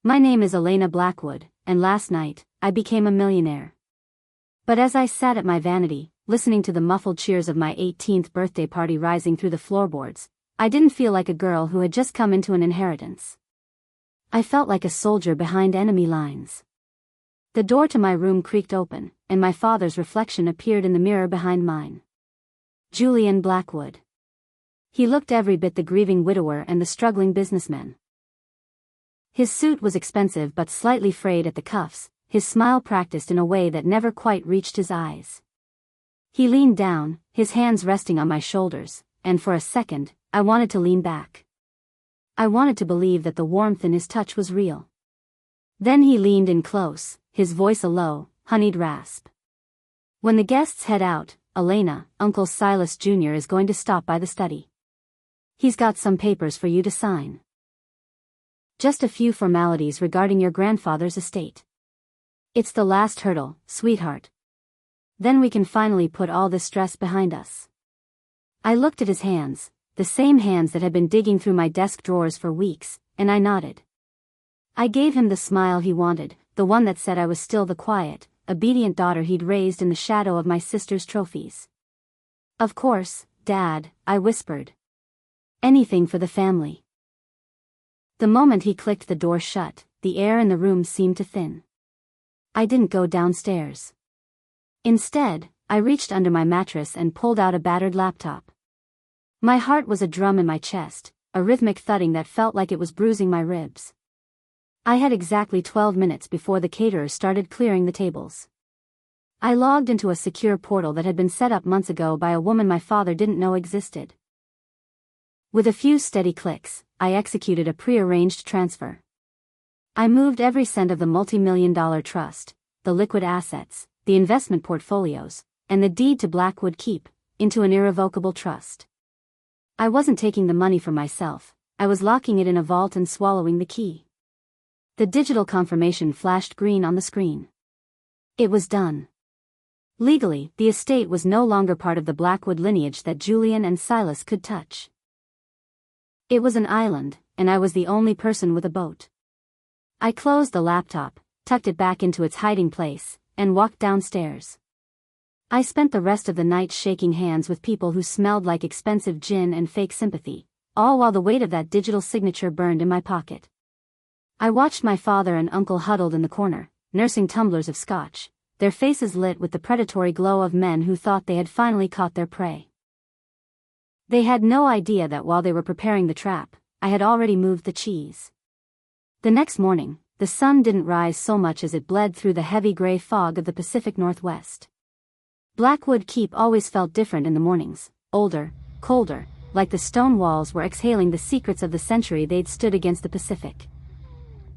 My name is Elena Blackwood, and last night, I became a millionaire. But as I sat at my vanity, listening to the muffled cheers of my 18th birthday party rising through the floorboards, I didn't feel like a girl who had just come into an inheritance. I felt like a soldier behind enemy lines. The door to my room creaked open, and my father's reflection appeared in the mirror behind mine. Julian Blackwood. He looked every bit the grieving widower and the struggling businessman. His suit was expensive but slightly frayed at the cuffs, his smile practiced in a way that never quite reached his eyes. He leaned down, his hands resting on my shoulders, and for a second, I wanted to lean back. I wanted to believe that the warmth in his touch was real. Then he leaned in close, his voice a low, honeyed rasp. When the guests head out, Elena, Uncle Silas Jr. is going to stop by the study. He's got some papers for you to sign. Just a few formalities regarding your grandfather's estate. It's the last hurdle, sweetheart. Then we can finally put all this stress behind us. I looked at his hands, the same hands that had been digging through my desk drawers for weeks, and I nodded. I gave him the smile he wanted, the one that said I was still the quiet, obedient daughter he'd raised in the shadow of my sister's trophies. Of course, Dad, I whispered. Anything for the family. The moment he clicked the door shut, the air in the room seemed to thin. I didn't go downstairs. Instead, I reached under my mattress and pulled out a battered laptop. My heart was a drum in my chest, a rhythmic thudding that felt like it was bruising my ribs. I had exactly 12 minutes before the caterers started clearing the tables. I logged into a secure portal that had been set up months ago by a woman my father didn't know existed. With a few steady clicks, I executed a pre-arranged transfer. I moved every cent of the multi-million-dollar trust, the liquid assets, the investment portfolios, and the deed to Blackwood Keep, into an irrevocable trust. I wasn't taking the money for myself, I was locking it in a vault and swallowing the key. The digital confirmation flashed green on the screen. It was done. Legally, the estate was no longer part of the Blackwood lineage that Julian and Silas could touch. It was an island, and I was the only person with a boat. I closed the laptop, tucked it back into its hiding place, and walked downstairs. I spent the rest of the night shaking hands with people who smelled like expensive gin and fake sympathy, all while the weight of that digital signature burned in my pocket. I watched my father and uncle huddled in the corner, nursing tumblers of scotch, their faces lit with the predatory glow of men who thought they had finally caught their prey. They had no idea that while they were preparing the trap, I had already moved the cheese. The next morning, the sun didn't rise so much as it bled through the heavy gray fog of the Pacific Northwest. Blackwood Keep always felt different in the mornings, older, colder, like the stone walls were exhaling the secrets of the century they'd stood against the Pacific.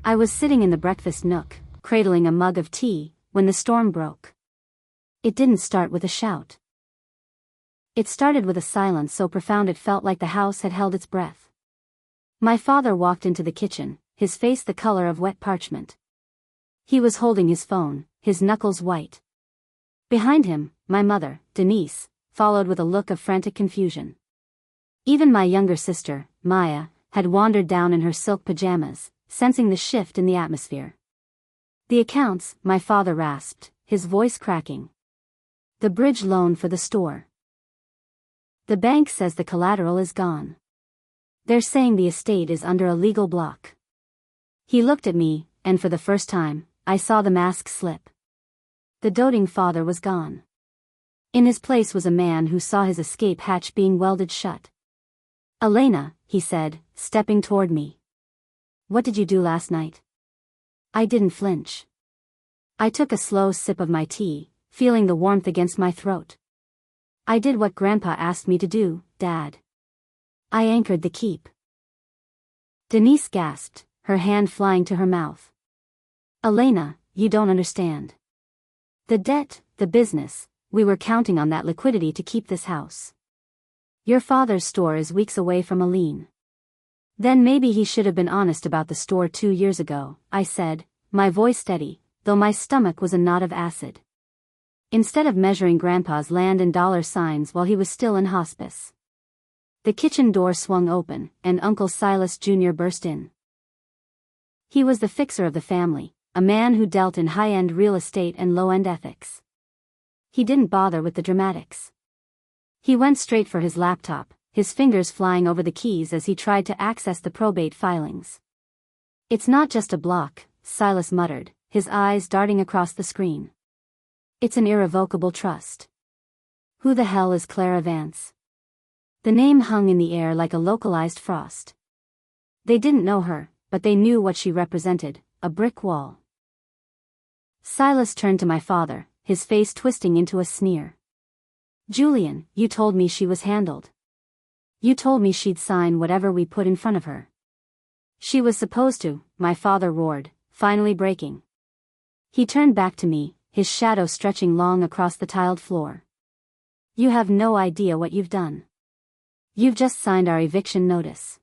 I was sitting in the breakfast nook, cradling a mug of tea, when the storm broke. It didn't start with a shout. It started with a silence so profound it felt like the house had held its breath. My father walked into the kitchen, his face the color of wet parchment. He was holding his phone, his knuckles white. Behind him, my mother, Denise, followed with a look of frantic confusion. Even my younger sister, Maya, had wandered down in her silk pajamas, sensing the shift in the atmosphere. The accounts, my father rasped, his voice cracking. The bridge loan for the store. The bank says the collateral is gone. They're saying the estate is under a legal block. He looked at me, and for the first time, I saw the mask slip. The doting father was gone. In his place was a man who saw his escape hatch being welded shut. Elena, he said, stepping toward me. What did you do last night? I didn't flinch. I took a slow sip of my tea, feeling the warmth against my throat. I did what Grandpa asked me to do, Dad. I anchored the keep. Denise gasped, her hand flying to her mouth. Elena, you don't understand. The debt, the business, we were counting on that liquidity to keep this house. Your father's store is weeks away from a lien. Then maybe he should have been honest about the store 2 years ago, I said, my voice steady, though my stomach was a knot of acid. Instead of measuring Grandpa's land in dollar signs while he was still in hospice. The kitchen door swung open, and Uncle Silas Jr. burst in. He was the fixer of the family, a man who dealt in high-end real estate and low-end ethics. He didn't bother with the dramatics. He went straight for his laptop, his fingers flying over the keys as he tried to access the probate filings. "It's not just a block," Silas muttered, his eyes darting across the screen. "It's an irrevocable trust." Who the hell is Clara Vance? The name hung in the air like a localized frost. They didn't know her, but they knew what she represented, a brick wall. Silas turned to my father, his face twisting into a sneer. "Julian, you told me she was handled. You told me she'd sign whatever we put in front of her." "She was supposed to," my father roared, finally breaking. He turned back to me, his shadow stretching long across the tiled floor. "You have no idea what you've done. You've just signed our eviction notice.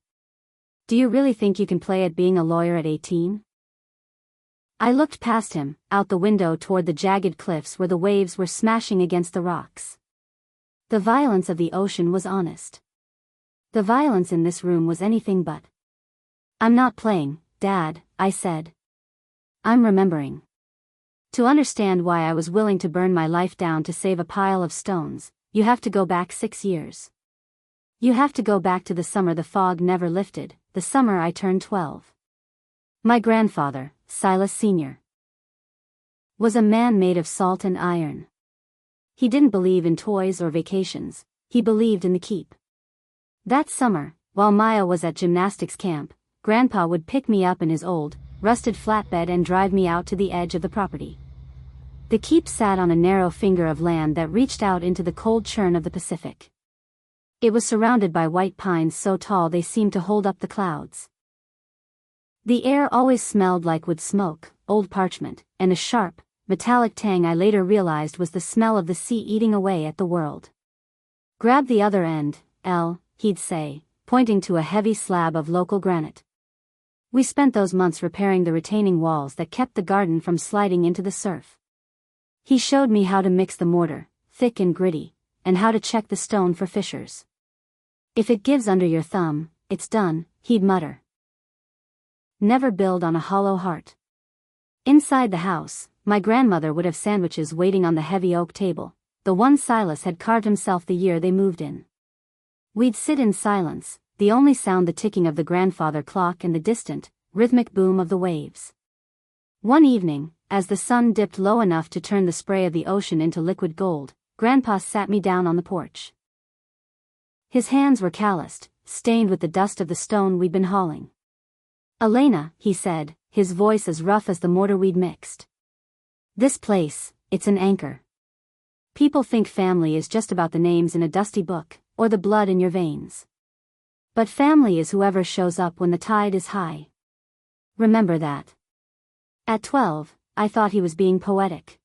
Do you really think you can play at being a lawyer at 18? I looked past him, out the window toward the jagged cliffs where the waves were smashing against the rocks. The violence of the ocean was honest. The violence in this room was anything but. "I'm not playing, Dad," I said. "I'm remembering. To understand why I was willing to burn my life down to save a pile of stones, you have to go back 6 years. You have to go back to the summer the fog never lifted, the summer I turned 12. My grandfather, Silas Sr., was a man made of salt and iron. He didn't believe in toys or vacations, he believed in the keep. That summer, while Maya was at gymnastics camp, Grandpa would pick me up in his old, rusted flatbed and drive me out to the edge of the property. The keep sat on a narrow finger of land that reached out into the cold churn of the Pacific. It was surrounded by white pines so tall they seemed to hold up the clouds. The air always smelled like wood smoke, old parchment, and a sharp, metallic tang I later realized was the smell of the sea eating away at the world. "Grab the other end, El," he'd say, pointing to a heavy slab of local granite. We spent those months repairing the retaining walls that kept the garden from sliding into the surf. He showed me how to mix the mortar, thick and gritty, and how to check the stone for fissures. "If it gives under your thumb, it's done," he'd mutter. Never build on a hollow heart. Inside the house, my grandmother would have sandwiches waiting on the heavy oak table, the one Silas had carved himself the year they moved in. We'd sit in silence, the only sound the ticking of the grandfather clock and the distant, rhythmic boom of the waves. One evening, as the sun dipped low enough to turn the spray of the ocean into liquid gold, Grandpa sat me down on the porch. His hands were calloused, stained with the dust of the stone we'd been hauling. "Elena," he said, his voice as rough as the mortar we'd mixed. "This place, it's an anchor. People think family is just about the names in a dusty book, or the blood in your veins. But family is whoever shows up when the tide is high. Remember that." At 12, I thought he was being poetic.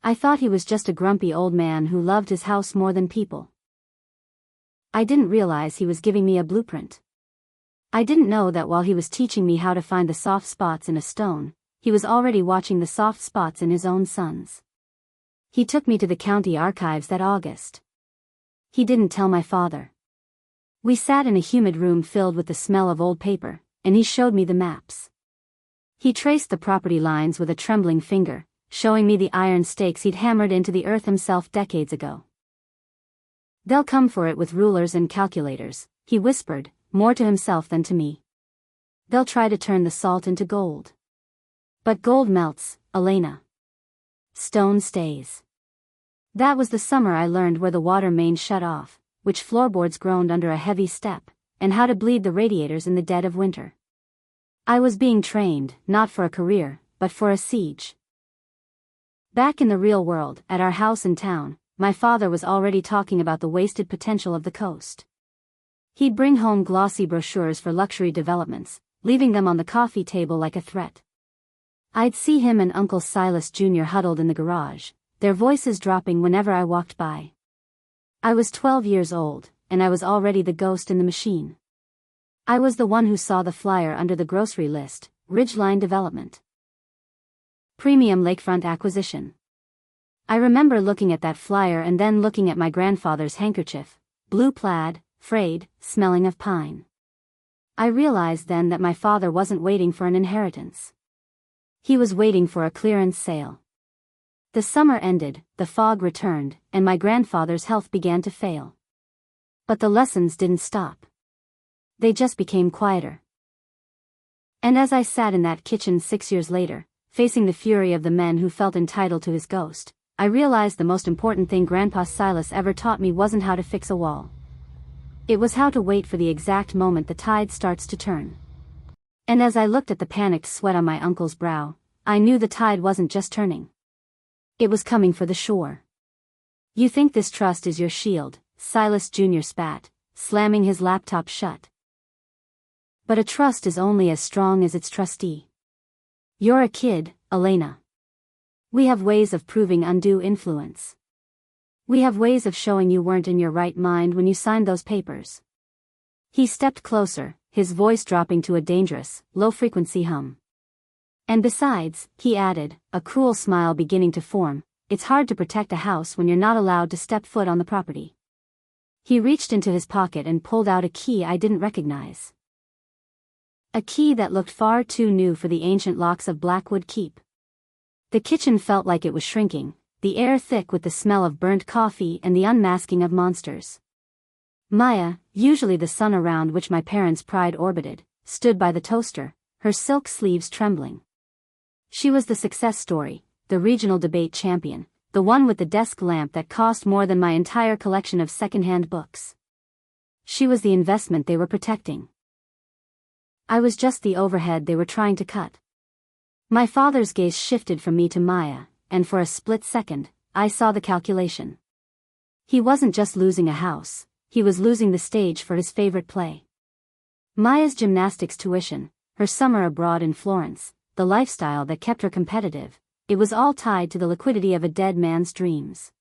I thought he was just a grumpy old man who loved his house more than people. I didn't realize he was giving me a blueprint. I didn't know that while he was teaching me how to find the soft spots in a stone, he was already watching the soft spots in his own sons. He took me to the county archives that August. He didn't tell my father. We sat in a humid room filled with the smell of old paper, and he showed me the maps. He traced the property lines with a trembling finger, showing me the iron stakes he'd hammered into the earth himself decades ago. "They'll come for it with rulers and calculators," he whispered, more to himself than to me. "They'll try to turn the salt into gold. But gold melts, Elena. Stone stays." That was the summer I learned where the water main shut off, which floorboards groaned under a heavy step, and how to bleed the radiators in the dead of winter. I was being trained, not for a career, but for a siege. Back in the real world, at our house in town, my father was already talking about the wasted potential of the coast. He'd bring home glossy brochures for luxury developments, leaving them on the coffee table like a threat. I'd see him and Uncle Silas Jr. huddled in the garage, their voices dropping whenever I walked by. I was 12 years old, and I was already the ghost in the machine. I was the one who saw the flyer under the grocery list, Ridgeline Development. Premium lakefront acquisition. I remember looking at that flyer and then looking at my grandfather's handkerchief, blue plaid, frayed, smelling of pine. I realized then that my father wasn't waiting for an inheritance. He was waiting for a clearance sale. The summer ended, the fog returned, and my grandfather's health began to fail. But the lessons didn't stop. They just became quieter. And as I sat in that kitchen 6 years later, facing the fury of the men who felt entitled to his ghost, I realized the most important thing Grandpa Silas ever taught me wasn't how to fix a wall. It was how to wait for the exact moment the tide starts to turn. And as I looked at the panicked sweat on my uncle's brow, I knew the tide wasn't just turning. It was coming for the shore. "You think this trust is your shield," Silas Jr. spat, slamming his laptop shut. "But a trust is only as strong as its trustee. You're a kid, Elena. We have ways of proving undue influence. We have ways of showing you weren't in your right mind when you signed those papers." He stepped closer, his voice dropping to a dangerous, low-frequency hum. "And besides," he added, a cruel smile beginning to form, "it's hard to protect a house when you're not allowed to step foot on the property." He reached into his pocket and pulled out a key I didn't recognize. A key that looked far too new for the ancient locks of Blackwood Keep. The kitchen felt like it was shrinking, the air thick with the smell of burnt coffee and the unmasking of monsters. Maya, usually the sun around which my parents' pride orbited, stood by the toaster, her silk sleeves trembling. She was the success story, the regional debate champion, the one with the desk lamp that cost more than my entire collection of second-hand books. She was the investment they were protecting. I was just the overhead they were trying to cut. My father's gaze shifted from me to Maya, and for a split second, I saw the calculation. He wasn't just losing a house, he was losing the stage for his favorite play. Maya's gymnastics tuition, her summer abroad in Florence, the lifestyle that kept her competitive, it was all tied to the liquidity of a dead man's dreams.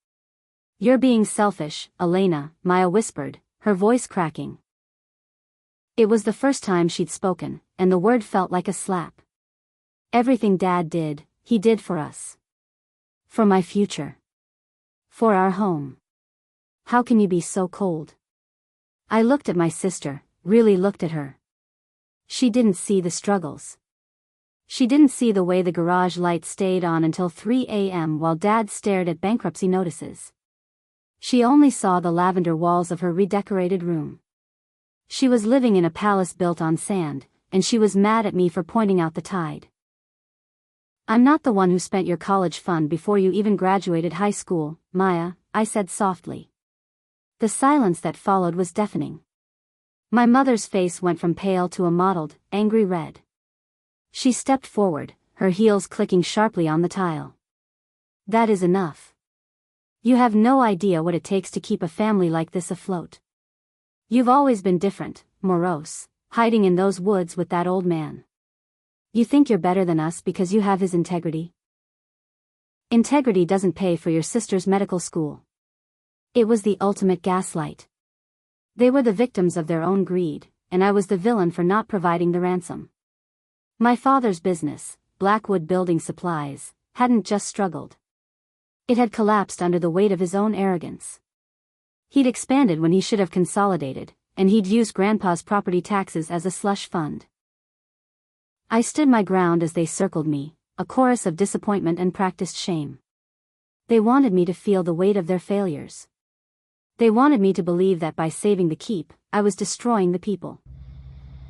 "You're being selfish, Elena," Maya whispered, her voice cracking. It was the first time she'd spoken, and the word felt like a slap. "Everything Dad did, he did for us. For my future. For our home. How can you be so cold?" I looked at my sister, really looked at her. She didn't see the struggles. She didn't see the way the garage light stayed on until 3 a.m. while Dad stared at bankruptcy notices. She only saw the lavender walls of her redecorated room. She was living in a palace built on sand, and she was mad at me for pointing out the tide. "I'm not the one who spent your college fund before you even graduated high school, Maya," I said softly. The silence that followed was deafening. My mother's face went from pale to a mottled, angry red. She stepped forward, her heels clicking sharply on the tile. "That is enough. You have no idea what it takes to keep a family like this afloat. You've always been different, morose, hiding in those woods with that old man. You think you're better than us because you have his integrity? Integrity doesn't pay for your sister's medical school." It was the ultimate gaslight. They were the victims of their own greed, and I was the villain for not providing the ransom. My father's business, Blackwood Building Supplies, hadn't just struggled. It had collapsed under the weight of his own arrogance. He'd expanded when he should have consolidated, and he'd used Grandpa's property taxes as a slush fund. I stood my ground as they circled me, a chorus of disappointment and practiced shame. They wanted me to feel the weight of their failures. They wanted me to believe that by saving the keep, I was destroying the people.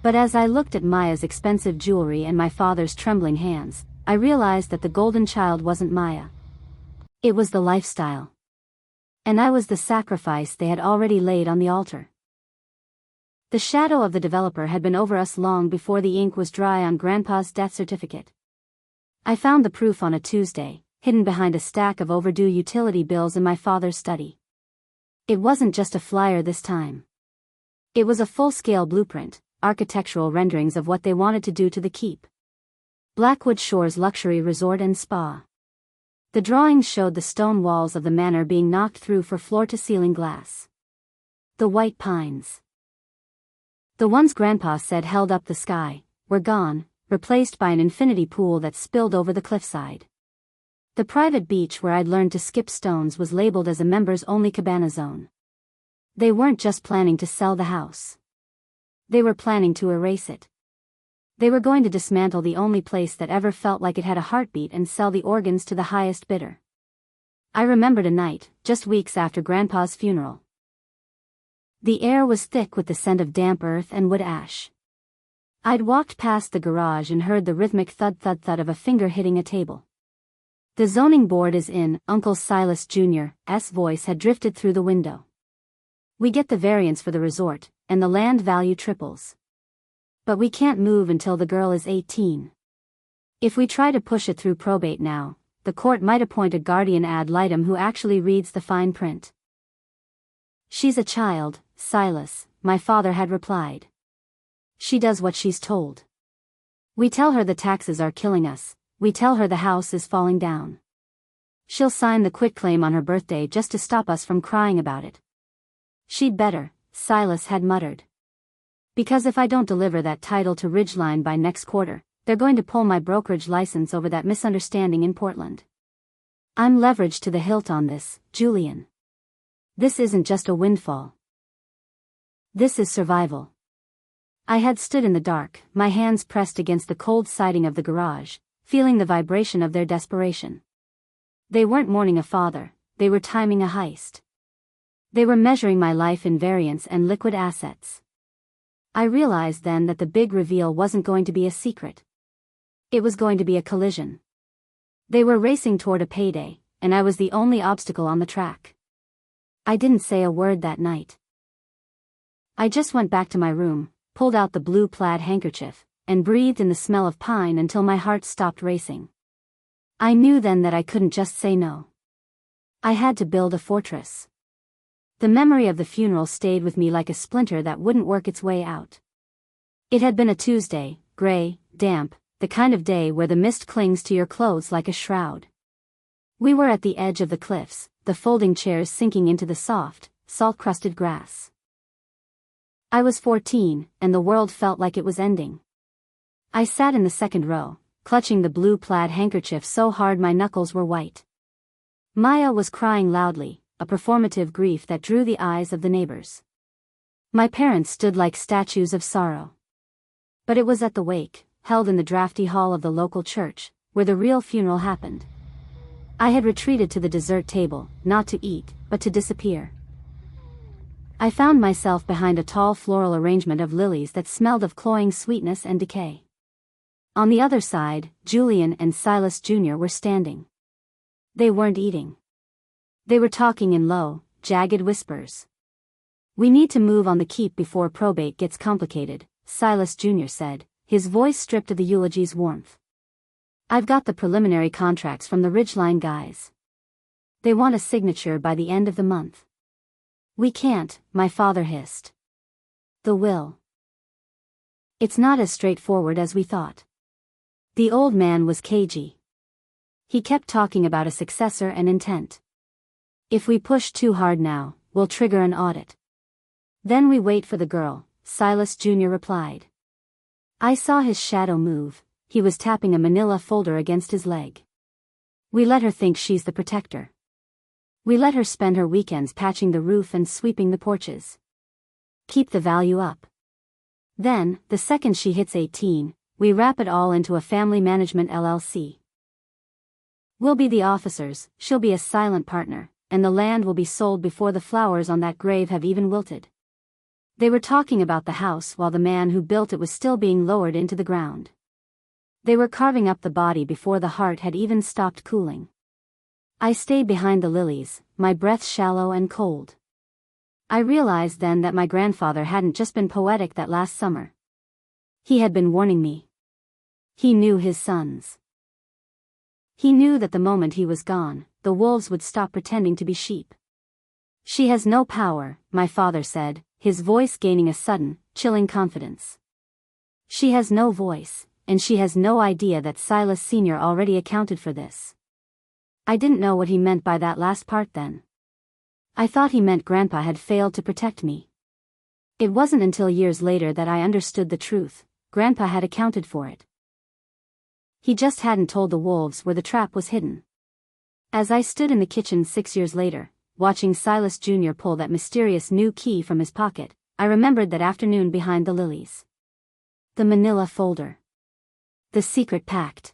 But as I looked at Maya's expensive jewelry and my father's trembling hands, I realized that the golden child wasn't Maya. It was the lifestyle. And I was the sacrifice they had already laid on the altar. The shadow of the developer had been over us long before the ink was dry on Grandpa's death certificate. I found the proof on a Tuesday, hidden behind a stack of overdue utility bills in my father's study. It wasn't just a flyer this time. It was a full-scale blueprint, architectural renderings of what they wanted to do to the keep. Blackwood Shores Luxury Resort and Spa. The drawings showed the stone walls of the manor being knocked through for floor-to-ceiling glass. The white pines. The ones Grandpa said held up the sky, were gone, replaced by an infinity pool that spilled over the cliffside. The private beach where I'd learned to skip stones was labeled as a members-only cabana zone. They weren't just planning to sell the house. They were planning to erase it. They were going to dismantle the only place that ever felt like it had a heartbeat and sell the organs to the highest bidder. I remembered a night, just weeks after Grandpa's funeral. The air was thick with the scent of damp earth and wood ash. I'd walked past the garage and heard the rhythmic thud-thud-thud of a finger hitting a table. The zoning board is in, Uncle Silas Jr.'s voice had drifted through the window. We get the variance for the resort, and the land value triples. But we can't move until the girl is 18. If we try to push it through probate now, the court might appoint a guardian ad litem who actually reads the fine print. She's a child, Silas, my father had replied. She does what she's told. We tell her the taxes are killing us, we tell her the house is falling down. She'll sign the quitclaim on her birthday just to stop us from crying about it. She'd better, Silas had muttered. Because if I don't deliver that title to Ridgeline by next quarter, they're going to pull my brokerage license over that misunderstanding in Portland. I'm leveraged to the hilt on this, Julian. This isn't just a windfall. This is survival. I had stood in the dark, my hands pressed against the cold siding of the garage, feeling the vibration of their desperation. They weren't mourning a father, they were timing a heist. They were measuring my life in variance and liquid assets. I realized then that the big reveal wasn't going to be a secret. It was going to be a collision. They were racing toward a payday, and I was the only obstacle on the track. I didn't say a word that night. I just went back to my room, pulled out the blue plaid handkerchief, and breathed in the smell of pine until my heart stopped racing. I knew then that I couldn't just say no. I had to build a fortress. The memory of the funeral stayed with me like a splinter that wouldn't work its way out. It had been a Tuesday, gray, damp, the kind of day where the mist clings to your clothes like a shroud. We were at the edge of the cliffs, the folding chairs sinking into the soft, salt-crusted grass. I was 14, and the world felt like it was ending. I sat in the second row, clutching the blue plaid handkerchief so hard my knuckles were white. Maya was crying loudly, a performative grief that drew the eyes of the neighbors. My parents stood like statues of sorrow. But it was at the wake, held in the drafty hall of the local church, where the real funeral happened. I had retreated to the dessert table, not to eat, but to disappear. I found myself behind a tall floral arrangement of lilies that smelled of cloying sweetness and decay. On the other side, Julian and Silas Jr. were standing. They weren't eating. They were talking in low, jagged whispers. "We need to move on the keep before probate gets complicated," Silas Jr. said, his voice stripped of the eulogy's warmth. "I've got the preliminary contracts from the Ridgeline guys. They want a signature by the end of the month." "We can't," my father hissed. "The will. It's not as straightforward as we thought." The old man was cagey. He kept talking about a successor and intent. "If we push too hard now, we'll trigger an audit. Then we wait for the girl," Silas Jr. replied. I saw his shadow move. He was tapping a manila folder against his leg. "We let her think she's the protector. We let her spend her weekends patching the roof and sweeping the porches. Keep the value up. Then, the second she hits 18, we wrap it all into a family management LLC. We'll be the officers, she'll be a silent partner, and the land will be sold before the flowers on that grave have even wilted." They were talking about the house while the man who built it was still being lowered into the ground. They were carving up the body before the heart had even stopped cooling. I stayed behind the lilies, my breath shallow and cold. I realized then that my grandfather hadn't just been poetic that last summer. He had been warning me. He knew his sons. He knew that the moment he was gone, the wolves would stop pretending to be sheep. "She has no power," my father said, his voice gaining a sudden, chilling confidence. "She has no voice, and she has no idea that Silas Sr. already accounted for this." I didn't know what he meant by that last part then. I thought he meant Grandpa had failed to protect me. It wasn't until years later that I understood the truth. Grandpa had accounted for it. He just hadn't told the wolves where the trap was hidden. As I stood in the kitchen 6 years later, watching Silas Jr. pull that mysterious new key from his pocket, I remembered that afternoon behind the lilies. The manila folder. The secret pact.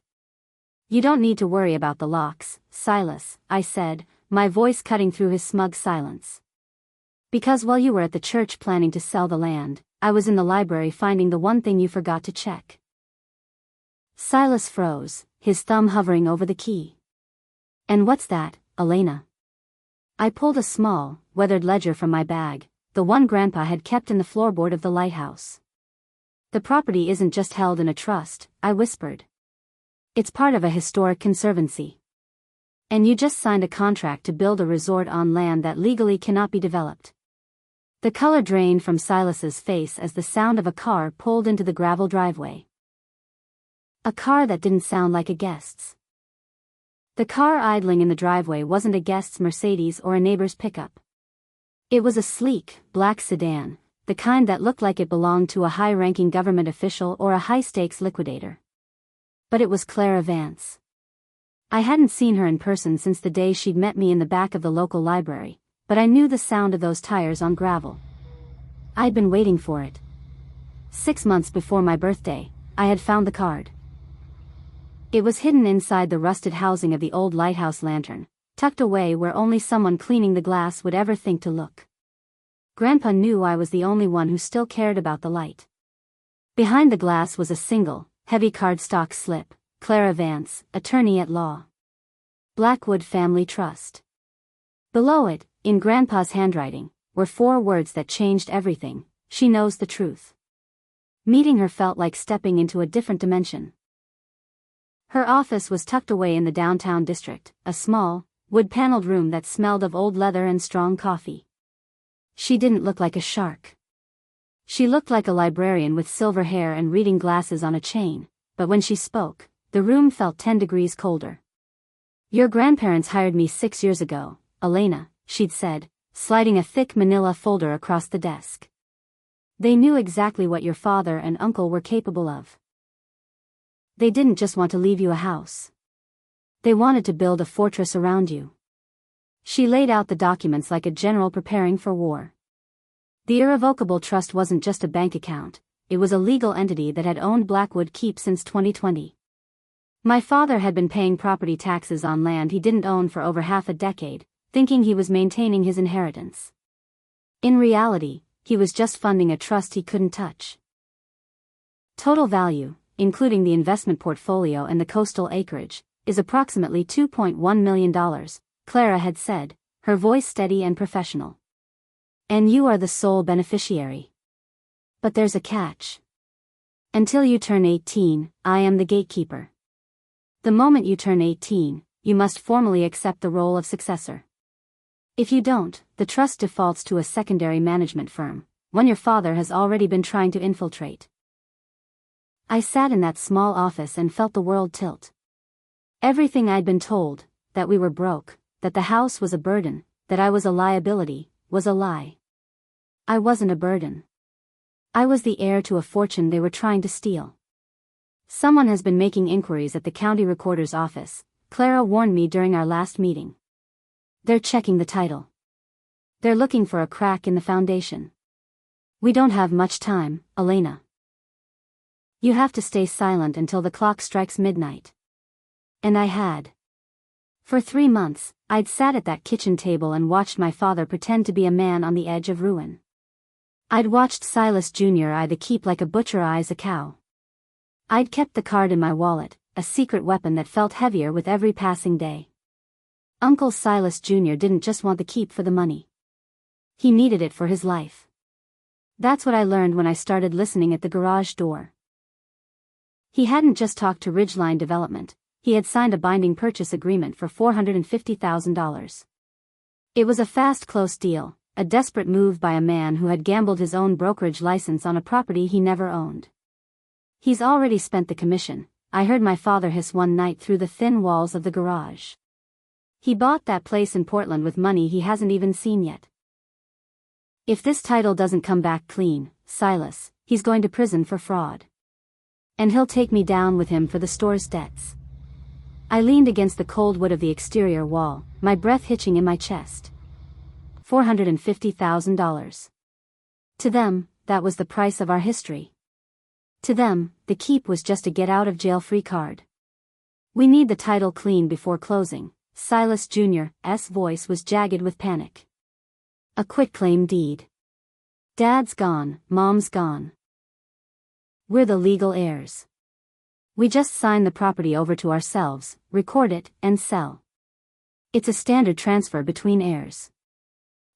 You don't need to worry about the locks, Silas, I said, my voice cutting through his smug silence. Because while you were at the church planning to sell the land, I was in the library finding the one thing you forgot to check. Silas froze, his thumb hovering over the key. And what's that, Elena? I pulled a small, weathered ledger from my bag, the one Grandpa had kept in the floorboard of the lighthouse. The property isn't just held in a trust, I whispered. It's part of a historic conservancy. And you just signed a contract to build a resort on land that legally cannot be developed. The color drained from Silas's face as the sound of a car pulled into the gravel driveway. A car that didn't sound like a guest's. The car idling in the driveway wasn't a guest's Mercedes or a neighbor's pickup. It was a sleek, black sedan, the kind that looked like it belonged to a high-ranking government official or a high-stakes liquidator. But it was Clara Vance. I hadn't seen her in person since the day she'd met me in the back of the local library, but I knew the sound of those tires on gravel. I'd been waiting for it. 6 months before my birthday, I had found the card. It was hidden inside the rusted housing of the old lighthouse lantern, tucked away where only someone cleaning the glass would ever think to look. Grandpa knew I was the only one who still cared about the light. Behind the glass was a single, heavy cardstock slip, Clara Vance, attorney at law. Blackwood Family Trust. Below it, in Grandpa's handwriting, were 4 words that changed everything: she knows the truth. Meeting her felt like stepping into a different dimension. Her office was tucked away in the downtown district, a small, wood-paneled room that smelled of old leather and strong coffee. She didn't look like a shark. She looked like a librarian with silver hair and reading glasses on a chain, but when she spoke, the room felt 10 degrees colder. Your grandparents hired me 6 years ago, Elena, she'd said, sliding a thick manila folder across the desk. They knew exactly what your father and uncle were capable of. They didn't just want to leave you a house. They wanted to build a fortress around you. She laid out the documents like a general preparing for war. The irrevocable trust wasn't just a bank account, it was a legal entity that had owned Blackwood Keep since 2020. My father had been paying property taxes on land he didn't own for over half a decade, thinking he was maintaining his inheritance. In reality, he was just funding a trust he couldn't touch. Total value, including the investment portfolio and the coastal acreage, is approximately $2.1 million, Clara had said, her voice steady and professional. And you are the sole beneficiary. But there's a catch. Until you turn 18, I am the gatekeeper. The moment you turn 18, you must formally accept the role of successor. If you don't, the trust defaults to a secondary management firm, one your father has already been trying to infiltrate. I sat in that small office and felt the world tilt. Everything I'd been told, that we were broke, that the house was a burden, that I was a liability, was a lie. I wasn't a burden. I was the heir to a fortune they were trying to steal. Someone has been making inquiries at the county recorder's office, Clara warned me during our last meeting. They're checking the title. They're looking for a crack in the foundation. We don't have much time, Elena. You have to stay silent until the clock strikes midnight. And I had. For 3 months, I'd sat at that kitchen table and watched my father pretend to be a man on the edge of ruin. I'd watched Silas Jr. eye the keep like a butcher eyes a cow. I'd kept the card in my wallet, a secret weapon that felt heavier with every passing day. Uncle Silas Jr. didn't just want the keep for the money. He needed it for his life. That's what I learned when I started listening at the garage door. He hadn't just talked to Ridgeline Development, he had signed a binding purchase agreement for $450,000. It was a fast, close deal, a desperate move by a man who had gambled his own brokerage license on a property he never owned. He's already spent the commission, I heard my father hiss one night through the thin walls of the garage. He bought that place in Portland with money he hasn't even seen yet. If this title doesn't come back clean, Silas, he's going to prison for fraud. And he'll take me down with him for the store's debts. I leaned against the cold wood of the exterior wall, my breath hitching in my chest. $450,000. To them, that was the price of our history. To them, the keep was just a get-out-of-jail-free card. We need the title clean before closing. Silas Jr.'s voice was jagged with panic. A quitclaim deed. Dad's gone, Mom's gone. We're the legal heirs. We just sign the property over to ourselves, record it, and sell. It's a standard transfer between heirs.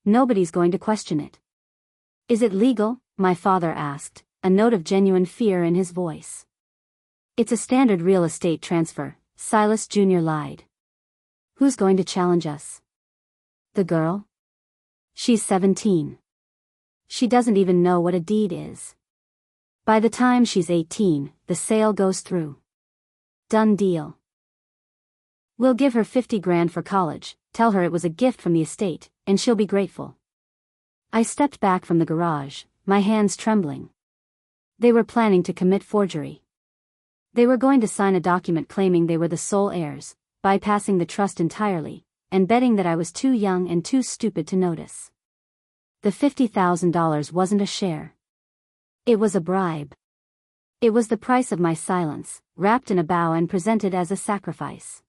Nobody's going to question it. Is it legal? My father asked, a note of genuine fear in his voice. It's a standard real estate transfer, Silas Jr. lied. Who's going to challenge us? The girl? She's 17. She doesn't even know what a deed is. By the time she's 18, the sale goes through. Done deal. We'll give her 50 grand for college, tell her it was a gift from the estate, and she'll be grateful. I stepped back from the garage, my hands trembling. They were planning to commit forgery. They were going to sign a document claiming they were the sole heirs, bypassing the trust entirely, and betting that I was too young and too stupid to notice. The $50,000 wasn't a share. It was a bribe. It was the price of my silence, wrapped in a bow and presented as a sacrifice.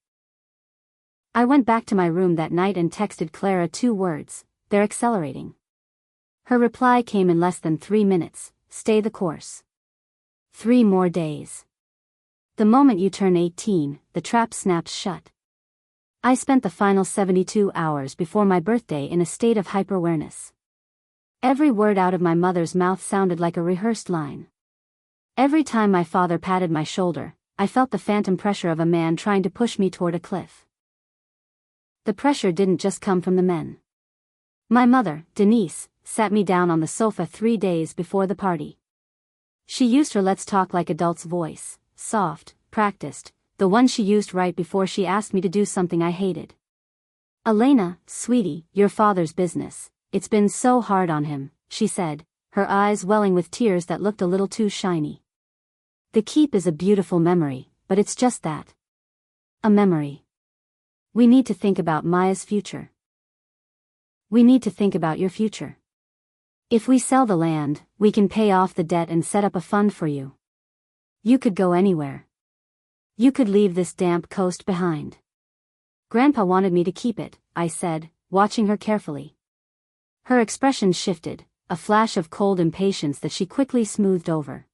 I went back to my room that night and texted Clara 2 words, "They're accelerating." Her reply came in less than 3 minutes, "Stay the course. 3 more days. The moment you turn 18, the trap snaps shut." I spent the final 72 hours before my birthday in a state of hyper-awareness. Every word out of my mother's mouth sounded like a rehearsed line. Every time my father patted my shoulder, I felt the phantom pressure of a man trying to push me toward a cliff. The pressure didn't just come from the men. My mother, Denise, sat me down on the sofa 3 days before the party. She used her "let's talk like adults" voice, soft, practiced, the one she used right before she asked me to do something I hated. "Elena, sweetie, your father's business. It's been so hard on him," she said, her eyes welling with tears that looked a little too shiny. "The keep is a beautiful memory, but it's just that. A memory. We need to think about Maya's future. We need to think about your future. If we sell the land, we can pay off the debt and set up a fund for you. You could go anywhere. You could leave this damp coast behind." "Grandpa wanted me to keep it," I said, watching her carefully. Her expression shifted, a flash of cold impatience that she quickly smoothed over.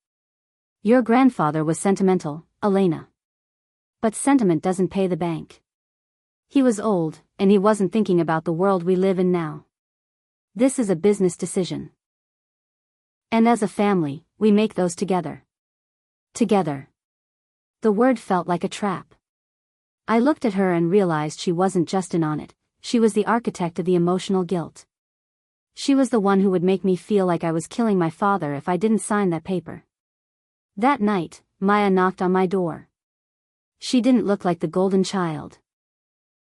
"Your grandfather was sentimental, Elena. But sentiment doesn't pay the bank. He was old, and he wasn't thinking about the world we live in now. This is a business decision. And as a family, we make those together. Together." The word felt like a trap. I looked at her and realized she wasn't just in on it, she was the architect of the emotional guilt. She was the one who would make me feel like I was killing my father if I didn't sign that paper. That night, Maya knocked on my door. She didn't look like the golden child.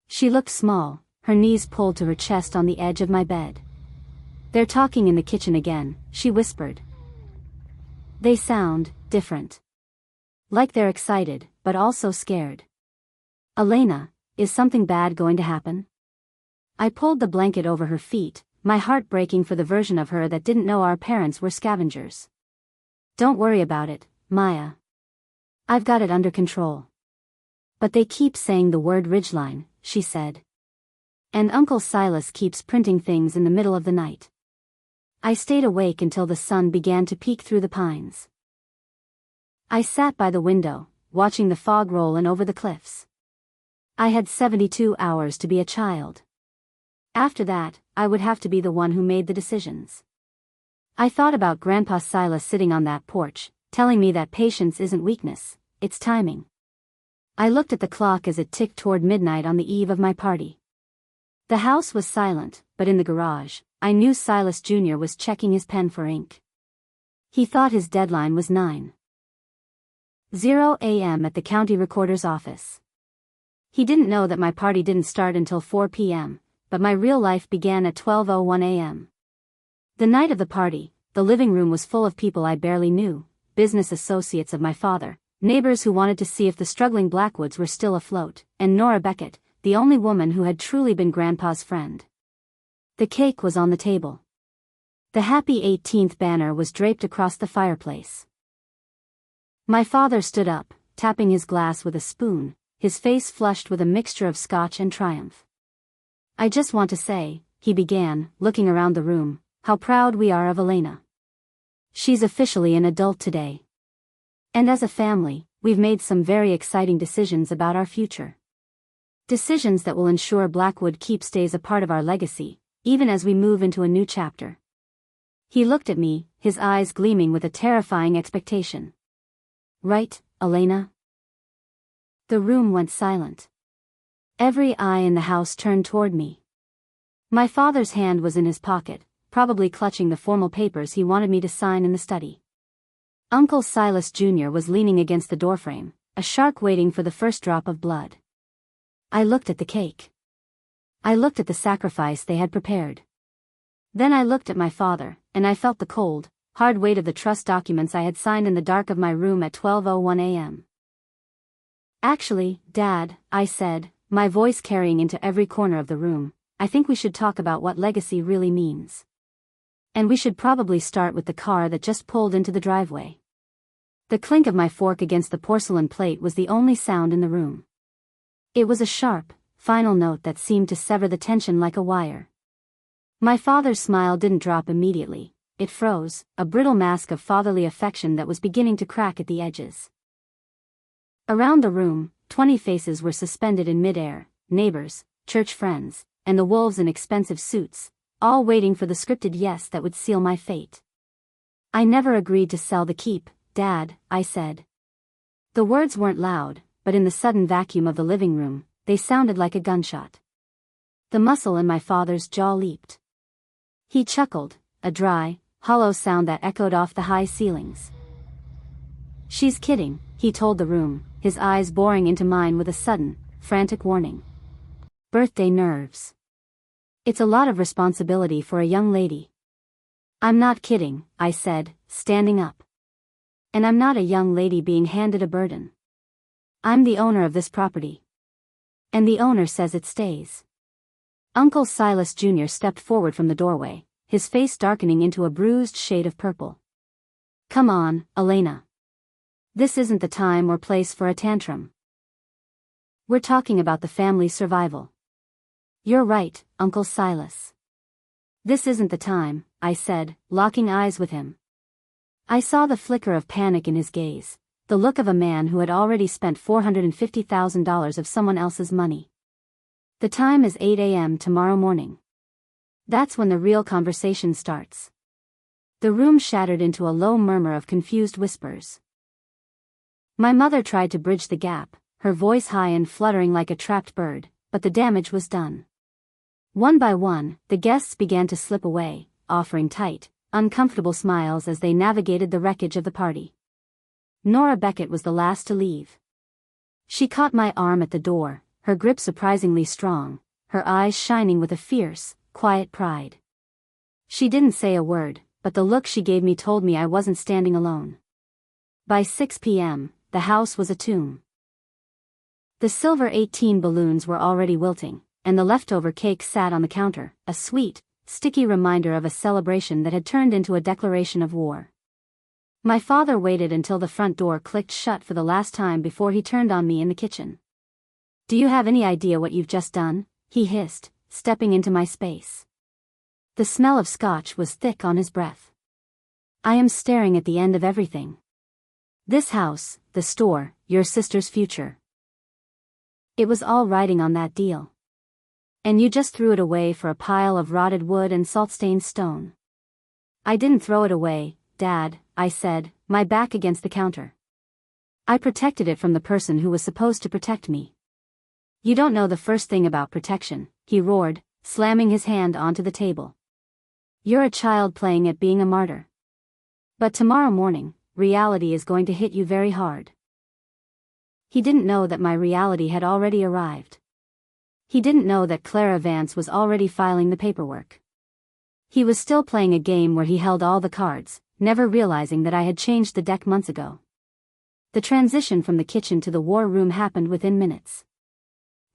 She looked small, her knees pulled to her chest on the edge of my bed. "They're talking in the kitchen again," she whispered. "They sound different. Like they're excited, but also scared." "Elena, is something bad going to happen?" I pulled the blanket over her feet, my heart breaking for the version of her that didn't know our parents were scavengers. "Don't worry about it, Maya. I've got it under control." "But they keep saying the word ridgeline," she said. "And Uncle Silas keeps printing things in the middle of the night." I stayed awake until the sun began to peek through the pines. I sat by the window, watching the fog roll in over the cliffs. I had 72 hours to be a child. After that, I would have to be the one who made the decisions. I thought about Grandpa Silas sitting on that porch, telling me that patience isn't weakness, it's timing. I looked at the clock as it ticked toward midnight on the eve of my party. The house was silent, but in the garage, I knew Silas Jr. was checking his pen for ink. He thought his deadline was 9:00 a.m. at the county recorder's office. He didn't know that my party didn't start until 4 p.m., but my real life began at 12:01 a.m. The night of the party, the living room was full of people I barely knew, business associates of my father, neighbors who wanted to see if the struggling Blackwoods were still afloat, and Nora Beckett, the only woman who had truly been Grandpa's friend. The cake was on the table. The Happy 18th banner was draped across the fireplace. My father stood up, tapping his glass with a spoon, his face flushed with a mixture of scotch and triumph. "I just want to say," he began, looking around the room, "how proud we are of Elena. She's officially an adult today. And as a family, we've made some very exciting decisions about our future. Decisions that will ensure Blackwood Keep stays a part of our legacy, even as we move into a new chapter." He looked at me, his eyes gleaming with a terrifying expectation. "Right, Elena?" The room went silent. Every eye in the house turned toward me. My father's hand was in his pocket, probably clutching the formal papers he wanted me to sign in the study. Uncle Silas Jr. was leaning against the doorframe, a shark waiting for the first drop of blood. I looked at the cake. I looked at the sacrifice they had prepared. Then I looked at my father, and I felt the cold, hard weight of the trust documents I had signed in the dark of my room at 12:01 a.m. "Actually, Dad," I said, my voice carrying into every corner of the room, "I think we should talk about what legacy really means. And we should probably start with the car that just pulled into the driveway." The clink of my fork against the porcelain plate was the only sound in the room. It was a sharp, final note that seemed to sever the tension like a wire. My father's smile didn't drop immediately. It froze, a brittle mask of fatherly affection that was beginning to crack at the edges. Around the room, 20 faces were suspended in midair, neighbors, church friends, and the wolves in expensive suits, all waiting for the scripted yes that would seal my fate. "I never agreed to sell the keep, Dad," I said. The words weren't loud, but in the sudden vacuum of the living room, they sounded like a gunshot. The muscle in my father's jaw leaped. He chuckled, a dry, hollow sound that echoed off the high ceilings. "She's kidding," he told the room, his eyes boring into mine with a sudden, frantic warning. "Birthday nerves. It's a lot of responsibility for a young lady." "I'm not kidding," I said, standing up. "And I'm not a young lady being handed a burden. I'm the owner of this property. And the owner says it stays." Uncle Silas Jr. stepped forward from the doorway, his face darkening into a bruised shade of purple. "Come on, Elena. This isn't the time or place for a tantrum. We're talking about the family's survival." "You're right, Uncle Silas. This isn't the time," I said, locking eyes with him. I saw the flicker of panic in his gaze, the look of a man who had already spent $450,000 of someone else's money. "The time is 8 a.m. tomorrow morning. That's when the real conversation starts." The room shattered into a low murmur of confused whispers. My mother tried to bridge the gap, her voice high and fluttering like a trapped bird, but the damage was done. One by one, the guests began to slip away, offering tight, uncomfortable smiles as they navigated the wreckage of the party. Nora Beckett was the last to leave. She caught my arm at the door, her grip surprisingly strong, her eyes shining with a fierce, quiet pride. She didn't say a word, but the look she gave me told me I wasn't standing alone. By 6 p.m., the house was a tomb. The silver 18 balloons were already wilting, and the leftover cake sat on the counter, a sweet, sticky reminder of a celebration that had turned into a declaration of war. My father waited until the front door clicked shut for the last time before he turned on me in the kitchen. "Do you have any idea what you've just done?" he hissed, stepping into my space. The smell of scotch was thick on his breath. "I am staring at the end of everything. This house, the store, your sister's future. It was all riding on that deal. And you just threw it away for a pile of rotted wood and salt-stained stone." "I didn't throw it away, Dad," I said, my back against the counter. "I protected it from the person who was supposed to protect me." "You don't know the first thing about protection," he roared, slamming his hand onto the table. "You're a child playing at being a martyr. But tomorrow morning, reality is going to hit you very hard." He didn't know that my reality had already arrived. He didn't know that Clara Vance was already filing the paperwork. He was still playing a game where he held all the cards, never realizing that I had changed the deck months ago. The transition from the kitchen to the war room happened within minutes.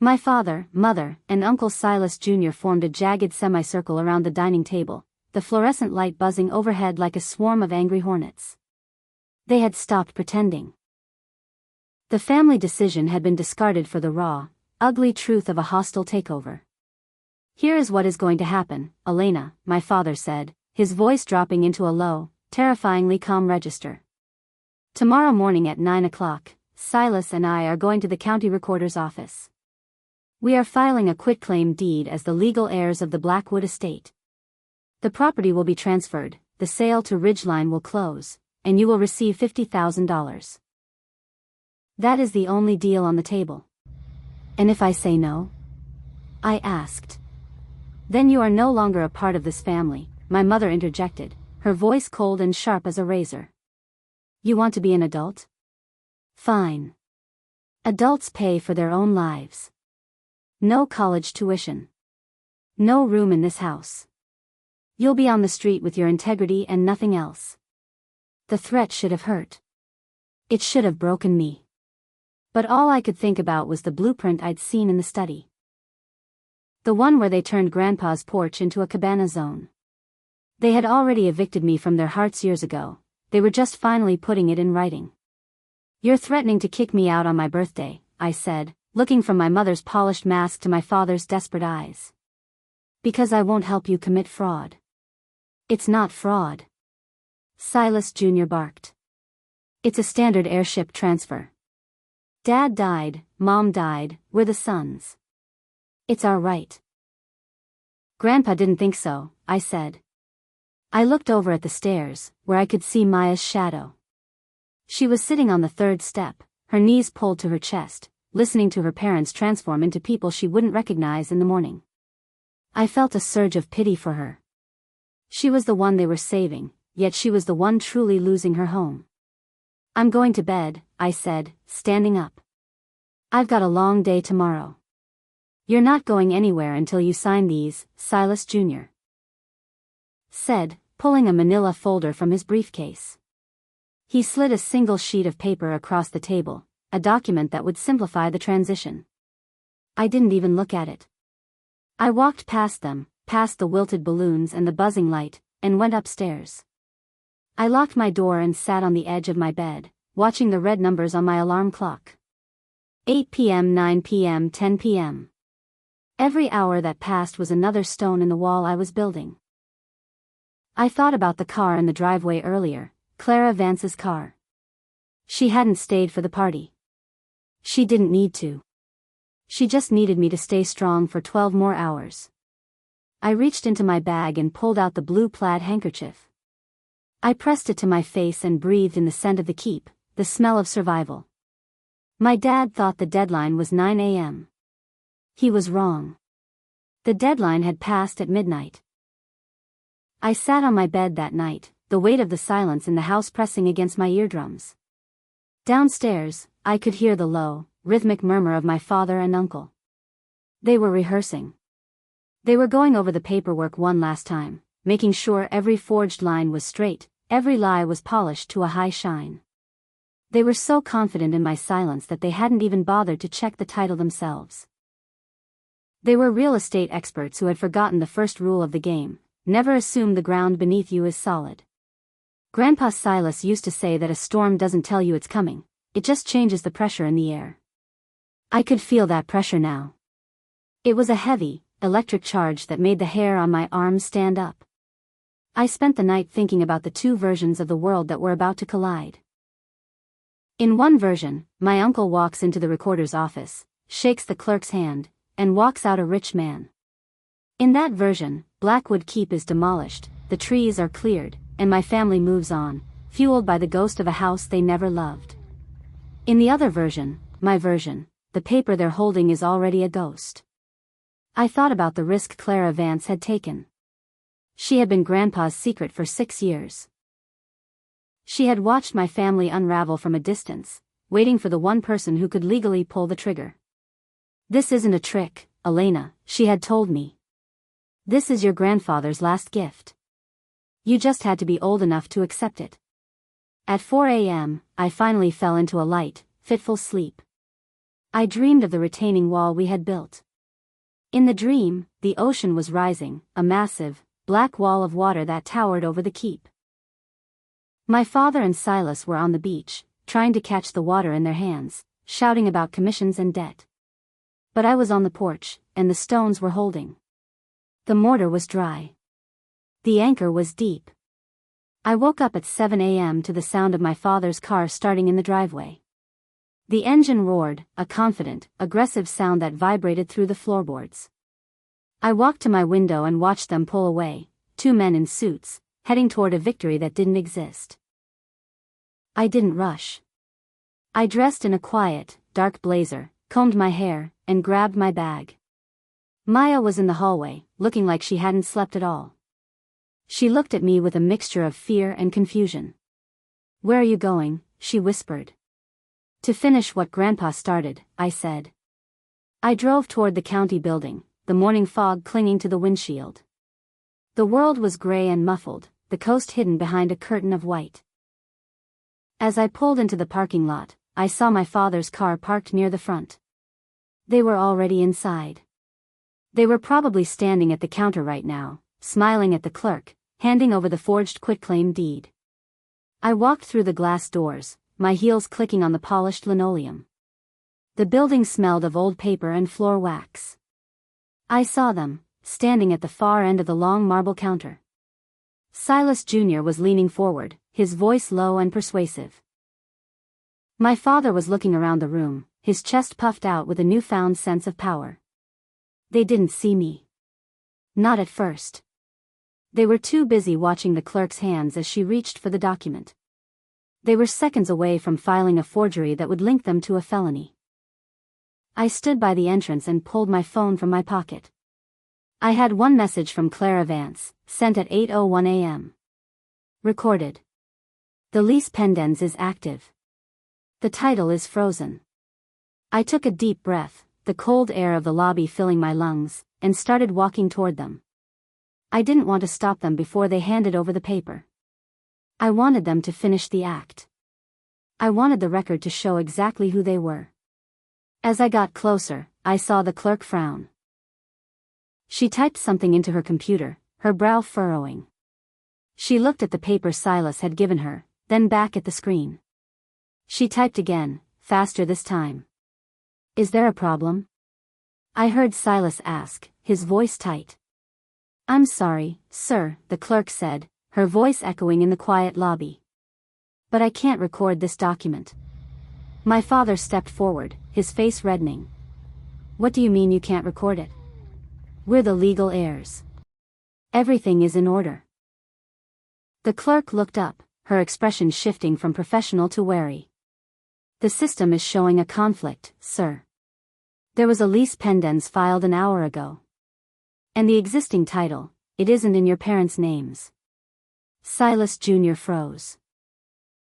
My father, mother, and Uncle Silas Jr. formed a jagged semicircle around the dining table, the fluorescent light buzzing overhead like a swarm of angry hornets. They had stopped pretending. The family decision had been discarded for the raw, ugly truth of a hostile takeover. "Here is what is going to happen, Elena," my father said, his voice dropping into a low, terrifyingly calm register. "Tomorrow morning at 9 o'clock, Silas and I are going to the county recorder's office. We are filing a quitclaim deed as the legal heirs of the Blackwood estate. The property will be transferred, the sale to Ridgeline will close, and you will receive $50,000. That is the only deal on the table." "And if I say no?" I asked. "Then you are no longer a part of this family," my mother interjected, her voice cold and sharp as a razor. "You want to be an adult? Fine. Adults pay for their own lives. No college tuition. No room in this house. You'll be on the street with your integrity and nothing else." The threat should have hurt. It should have broken me. But all I could think about was the blueprint I'd seen in the study. The one where they turned Grandpa's porch into a cabana zone. They had already evicted me from their hearts years ago, they were just finally putting it in writing. "You're threatening to kick me out on my birthday," I said, looking from my mother's polished mask to my father's desperate eyes. "Because I won't help you commit fraud." "It's not fraud," Silas Jr. barked. "It's a standard heirship transfer. Dad died, Mom died, we're the sons. It's our right." "Grandpa didn't think so," I said. I looked over at the stairs, where I could see Maya's shadow. She was sitting on the third step, her knees pulled to her chest, listening to her parents transform into people she wouldn't recognize in the morning. I felt a surge of pity for her. She was the one they were saving, yet she was the one truly losing her home. "I'm going to bed," I said, standing up. "I've got a long day tomorrow." "You're not going anywhere until you sign these," Silas Jr. said, pulling a manila folder from his briefcase. He slid a single sheet of paper across the table, a document that would simplify the transition. I didn't even look at it. I walked past them, past the wilted balloons and the buzzing light, and went upstairs. I locked my door and sat on the edge of my bed, watching the red numbers on my alarm clock. 8 p.m., 9 p.m., 10 p.m. Every hour that passed was another stone in the wall I was building. I thought about the car in the driveway earlier, Clara Vance's car. She hadn't stayed for the party. She didn't need to. She just needed me to stay strong for 12 more hours. I reached into my bag and pulled out the blue plaid handkerchief. I pressed it to my face and breathed in the scent of the keep, the smell of survival. My dad thought the deadline was 9 a.m. He was wrong. The deadline had passed at midnight. I sat on my bed that night, the weight of the silence in the house pressing against my eardrums. Downstairs, I could hear the low, rhythmic murmur of my father and uncle. They were rehearsing. They were going over the paperwork one last time, making sure every forged line was straight, every lie was polished to a high shine. They were so confident in my silence that they hadn't even bothered to check the title themselves. They were real estate experts who had forgotten the first rule of the game: never assume the ground beneath you is solid. Grandpa Silas used to say that a storm doesn't tell you it's coming, it just changes the pressure in the air. I could feel that pressure now. It was a heavy, electric charge that made the hair on my arms stand up. I spent the night thinking about the two versions of the world that were about to collide. In one version, my uncle walks into the recorder's office, shakes the clerk's hand, and walks out a rich man. In that version, Blackwood Keep is demolished, the trees are cleared, and my family moves on, fueled by the ghost of a house they never loved. In the other version, my version, the paper they're holding is already a ghost. I thought about the risk Clara Vance had taken. She had been Grandpa's secret for 6 years. She had watched my family unravel from a distance, waiting for the one person who could legally pull the trigger. "This isn't a trick, Elena," she had told me. "This is your grandfather's last gift. You just had to be old enough to accept it." At 4 a.m., I finally fell into a light, fitful sleep. I dreamed of the retaining wall we had built. In the dream, the ocean was rising, a massive, black wall of water that towered over the keep. My father and Silas were on the beach, trying to catch the water in their hands, shouting about commissions and debt. But I was on the porch, and the stones were holding. The mortar was dry. The anchor was deep. I woke up at 7 a.m. to the sound of my father's car starting in the driveway. The engine roared, a confident, aggressive sound that vibrated through the floorboards. I walked to my window and watched them pull away, two men in suits, heading toward a victory that didn't exist. I didn't rush. I dressed in a quiet, dark blazer, combed my hair, and grabbed my bag. Maya was in the hallway, looking like she hadn't slept at all. She looked at me with a mixture of fear and confusion. "Where are you going?" she whispered. "To finish what Grandpa started," I said. I drove toward the county building, the morning fog clinging to the windshield. The world was gray and muffled, the coast hidden behind a curtain of white. As I pulled into the parking lot, I saw my father's car parked near the front. They were already inside. They were probably standing at the counter right now, smiling at the clerk, handing over the forged quitclaim deed. I walked through the glass doors, my heels clicking on the polished linoleum. The building smelled of old paper and floor wax. I saw them, standing at the far end of the long marble counter. Silas Jr. was leaning forward, his voice low and persuasive. My father was looking around the room, his chest puffed out with a newfound sense of power. They didn't see me. Not at first. They were too busy watching the clerk's hands as she reached for the document. They were seconds away from filing a forgery that would link them to a felony. I stood by the entrance and pulled my phone from my pocket. I had one message from Clara Vance, sent at 8:01 a.m. Recorded. "The lease pendens is active. The title is frozen." I took a deep breath, the cold air of the lobby filling my lungs, and started walking toward them. I didn't want to stop them before they handed over the paper. I wanted them to finish the act. I wanted the record to show exactly who they were. As I got closer, I saw the clerk frown. She typed something into her computer, her brow furrowing. She looked at the paper Silas had given her, then back at the screen. She typed again, faster this time. "Is there a problem?" I heard Silas ask, his voice tight. "I'm sorry, sir," the clerk said, her voice echoing in the quiet lobby. "But I can't record this document." My father stepped forward, his face reddening. "What do you mean you can't record it? We're the legal heirs. Everything is in order." The clerk looked up, her expression shifting from professional to wary. "The system is showing a conflict, sir. There was a lease pendens filed an hour ago. And the existing title, it isn't in your parents' names." Silas Jr. froze.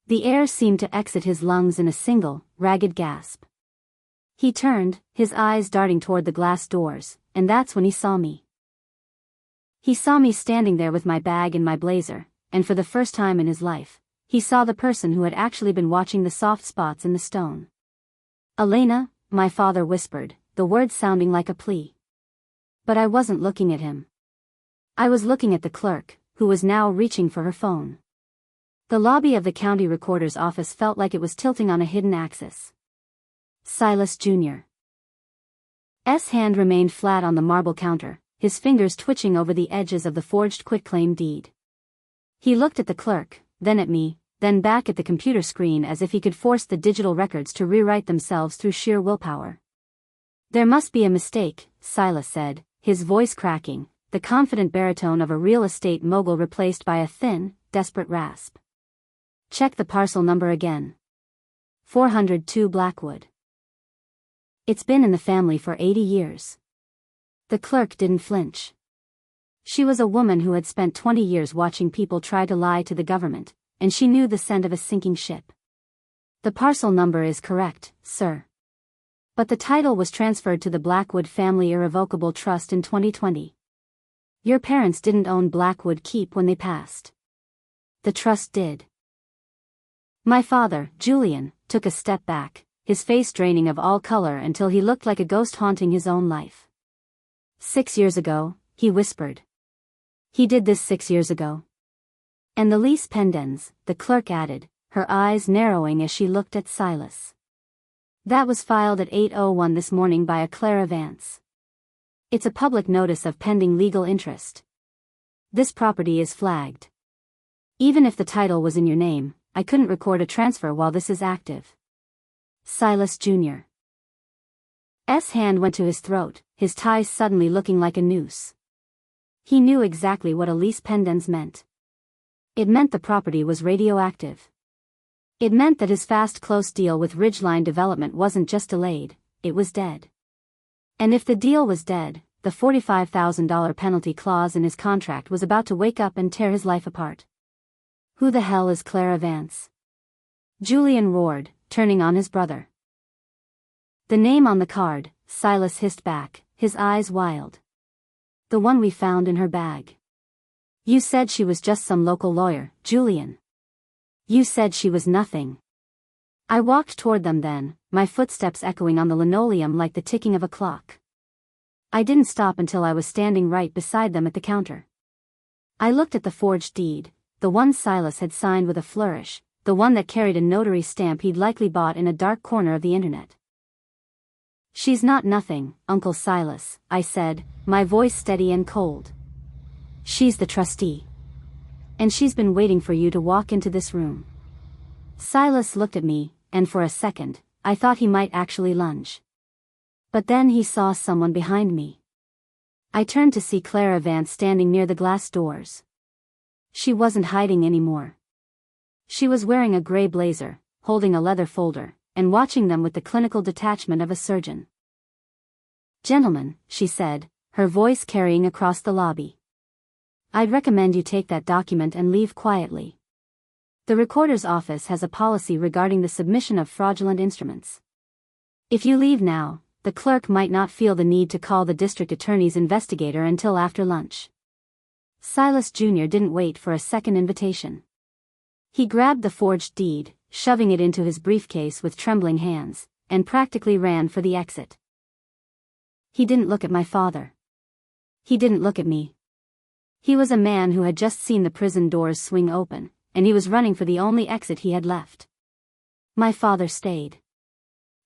The air seemed to exit his lungs in a single, ragged gasp. He turned, his eyes darting toward the glass doors, and that's when he saw me. He saw me standing there with my bag and my blazer, and for the first time in his life, he saw the person who had actually been watching the soft spots in the stone. "Elena," my father whispered, the words sounding like a plea. But I wasn't looking at him. I was looking at the clerk, who was now reaching for her phone. The lobby of the county recorder's office felt like it was tilting on a hidden axis. Silas Jr. S. hand remained flat on the marble counter, his fingers twitching over the edges of the forged quitclaim deed. He looked at the clerk, then at me, then back at the computer screen as if he could force the digital records to rewrite themselves through sheer willpower. "There must be a mistake," Silas said, his voice cracking, the confident baritone of a real estate mogul replaced by a thin, desperate rasp. "Check the parcel number again. 402 Blackwood. It's been in the family for 80 years. The clerk didn't flinch. She was a woman who had spent 20 years watching people try to lie to the government, and she knew the scent of a sinking ship. "The parcel number is correct, sir. But the title was transferred to the Blackwood Family Irrevocable Trust in 2020. Your parents didn't own Blackwood Keep when they passed. The trust did." My father, Julian, took a step back, his face draining of all color until he looked like a ghost haunting his own life. 6 years ago, he whispered. He did this 6 years ago. And the lease pendens, the clerk added, her eyes narrowing as she looked at Silas. That was filed at 8:01 this morning by a Clara Vance. It's a public notice of pending legal interest. This property is flagged. Even if the title was in your name, I couldn't record a transfer while this is active. Silas Jr. S. hand went to his throat, his ties suddenly looking like a noose. He knew exactly what a lease pendens meant. It meant the property was radioactive. It meant that his fast close deal with Ridgeline Development wasn't just delayed, it was dead. And if the deal was dead, the $45,000 penalty clause in his contract was about to wake up and tear his life apart. Who the hell is Clara Vance? Julian roared, turning on his brother. The name on the card, Silas hissed back, his eyes wild. The one we found in her bag. You said she was just some local lawyer, Julian. You said she was nothing. I walked toward them then, my footsteps echoing on the linoleum like the ticking of a clock. I didn't stop until I was standing right beside them at the counter. I looked at the forged deed, the one Silas had signed with a flourish, the one that carried a notary stamp he'd likely bought in a dark corner of the internet. She's not nothing, Uncle Silas, I said, my voice steady and cold. She's the trustee. And she's been waiting for you to walk into this room. Silas looked at me, and for a second, I thought he might actually lunge. But then he saw someone behind me. I turned to see Clara Vance standing near the glass doors. She wasn't hiding anymore. She was wearing a gray blazer, holding a leather folder, and watching them with the clinical detachment of a surgeon. Gentlemen, she said, her voice carrying across the lobby. I'd recommend you take that document and leave quietly. The recorder's office has a policy regarding the submission of fraudulent instruments. If you leave now, the clerk might not feel the need to call the district attorney's investigator until after lunch. Silas Jr. didn't wait for a second invitation. He grabbed the forged deed, shoving it into his briefcase with trembling hands, and practically ran for the exit. He didn't look at my father. He didn't look at me. He was a man who had just seen the prison doors swing open, and he was running for the only exit he had left. My father stayed.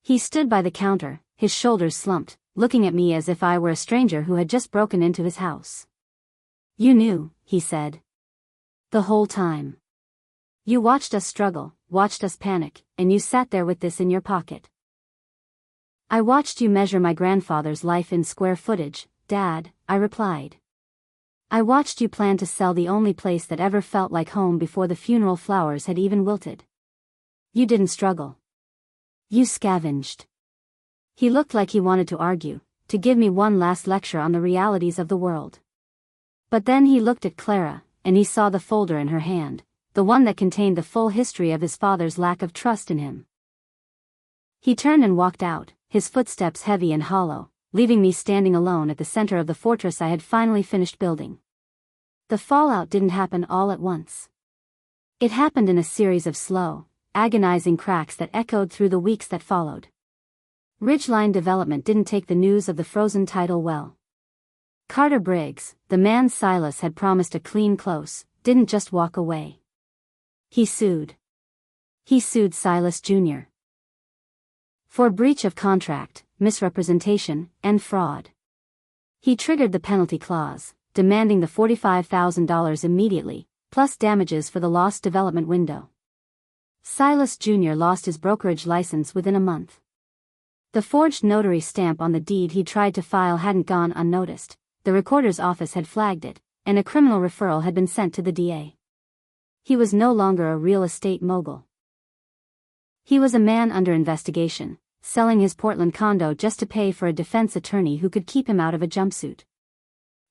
He stood by the counter, his shoulders slumped, looking at me as if I were a stranger who had just broken into his house. You knew, he said. The whole time. You watched us struggle, watched us panic, and you sat there with this in your pocket. I watched you measure my grandfather's life in square footage, Dad, I replied. I watched you plan to sell the only place that ever felt like home before the funeral flowers had even wilted. You didn't struggle. You scavenged. He looked like he wanted to argue, to give me one last lecture on the realities of the world. But then he looked at Clara, and he saw the folder in her hand, the one that contained the full history of his father's lack of trust in him. He turned and walked out, his footsteps heavy and hollow, leaving me standing alone at the center of the fortress I had finally finished building. The fallout didn't happen all at once. It happened in a series of slow, agonizing cracks that echoed through the weeks that followed. Ridgeline Development didn't take the news of the frozen title well. Carter Briggs, the man Silas had promised a clean close, didn't just walk away. He sued. He sued Silas Jr. for breach of contract, misrepresentation, and fraud. He triggered the penalty clause, demanding the $45,000 immediately, plus damages for the lost development window. Silas Jr. lost his brokerage license within a month. The forged notary stamp on the deed he tried to file hadn't gone unnoticed, the recorder's office had flagged it, and a criminal referral had been sent to the DA. He was no longer a real estate mogul. He was a man under investigation, selling his Portland condo just to pay for a defense attorney who could keep him out of a jumpsuit.